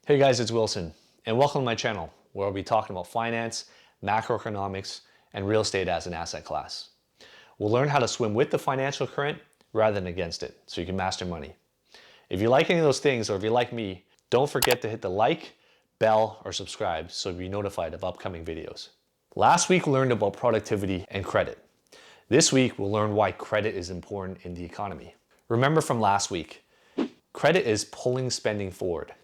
Hey guys, it's Wilson, and welcome to my channel, where I'll be talking about finance, macroeconomics, and real estate as an asset class. We'll learn how to swim with the financial current rather than against it, so you can master money. If you like any of those things, or if you like me, don't forget to hit the like, bell, or subscribe so you'll be notified of upcoming videos. Last week we learned about productivity and credit. This week we'll learn why credit is important in the economy. Remember from last week, credit is pulling spending forward.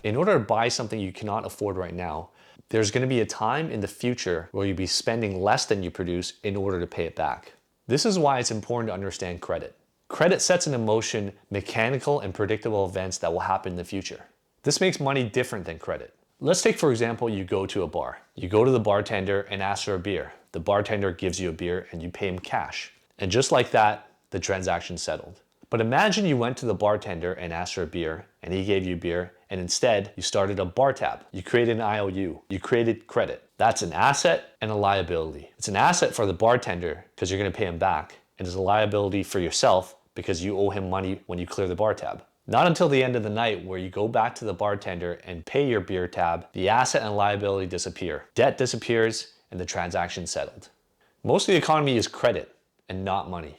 In order to buy something you cannot afford right now, there's going to be a time in the future where you'll be spending less than you produce in order to pay it back. This is why it's important to understand credit. Credit sets in motion mechanical and predictable events that will happen in the future. This makes money different than credit. Let's take, for example, you go to a bar. You go to the bartender and ask for a beer. The bartender gives you a beer and you pay him cash. And just like that, the transaction's settled. But imagine you went to the bartender and asked for a beer, and he gave you beer, and instead you started a bar tab. You created an IOU. You created credit. That's an asset and a liability. It's an asset for the bartender because you're going to pay him back, and it's a liability for yourself because you owe him money when you clear the bar tab. Not until the end of the night, where you go back to the bartender and pay your beer tab, the asset and liability disappear. Debt disappears and the transaction's settled. Most of the economy is credit and not money.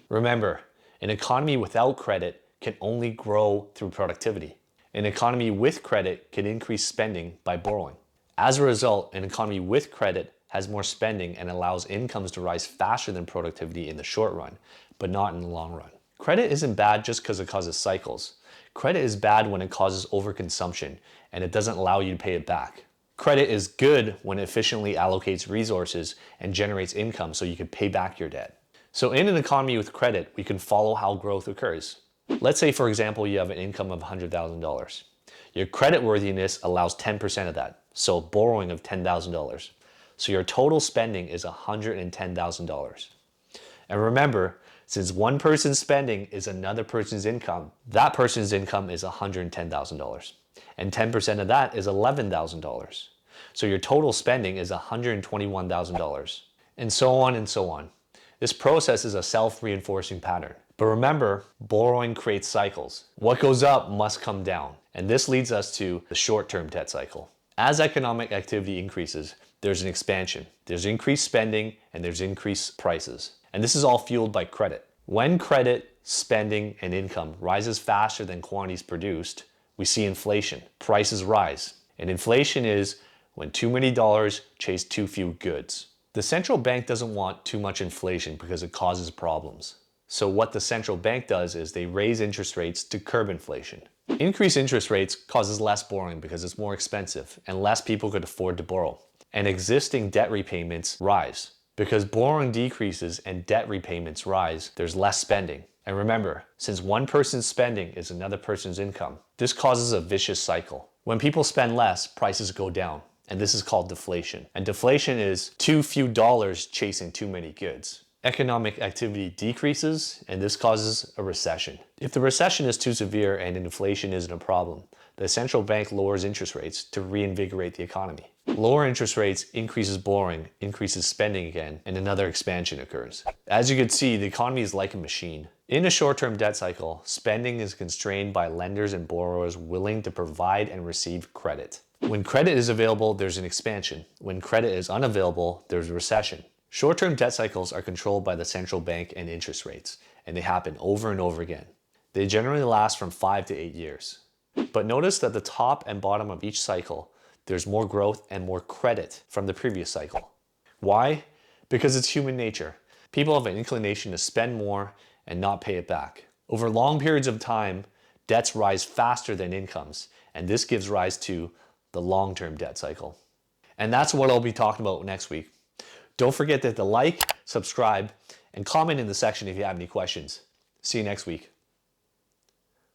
Remember, an economy without credit can only grow through productivity. An economy with credit can increase spending by borrowing. As a result, an economy with credit has more spending and allows incomes to rise faster than productivity in the short run, but not in the long run. Credit isn't bad just because it causes cycles. Credit is bad when it causes overconsumption and it doesn't allow you to pay it back. Credit is good when it efficiently allocates resources and generates income so you can pay back your debt. So in an economy with credit, we can follow how growth occurs. Let's say, for example, you have an income of $100,000. Your creditworthiness allows 10% of that, so borrowing of $10,000. So your total spending is $110,000. And remember, since one person's spending is another person's income, that person's income is $110,000. And 10% of that is $11,000. So your total spending is $121,000. And so on and so on. This process is a self-reinforcing pattern. But remember, borrowing creates cycles. What goes up must come down. And this leads us to the short-term debt cycle. As economic activity increases, there's an expansion. There's increased spending and there's increased prices. And this is all fueled by credit. When credit, spending, and income rises faster than quantities produced, we see inflation. Prices rise. And inflation is when too many dollars chase too few goods. The central bank doesn't want too much inflation because it causes problems. So what the central bank does is they raise interest rates to curb inflation. Increased interest rates causes less borrowing because it's more expensive and less people could afford to borrow. And existing debt repayments rise. Because borrowing decreases and debt repayments rise, there's less spending. And remember, since one person's spending is another person's income, this causes a vicious cycle. When people spend less, prices go down. And this is called deflation. And deflation is too few dollars chasing too many goods. Economic activity decreases, and this causes a recession. If the recession is too severe and inflation isn't a problem, the central bank lowers interest rates to reinvigorate the economy. Lower interest rates increases borrowing, increases spending again, and another expansion occurs. As you can see, the economy is like a machine. In a short-term debt cycle, spending is constrained by lenders and borrowers willing to provide and receive credit. When credit is available, there's an expansion. When credit is unavailable, there's a recession. Short-term debt cycles are controlled by the central bank and interest rates, and they happen over and over again. They generally last from 5 to 8 years. But notice that the top and bottom of each cycle, there's more growth and more credit from the previous cycle. Why? Because it's human nature. People have an inclination to spend more and not pay it back. Over long periods of time, debts rise faster than incomes, and this gives rise to the long-term debt cycle. And that's what I'll be talking about next week. Don't forget to hit the like, subscribe, and comment in the section if you have any questions. See you next week.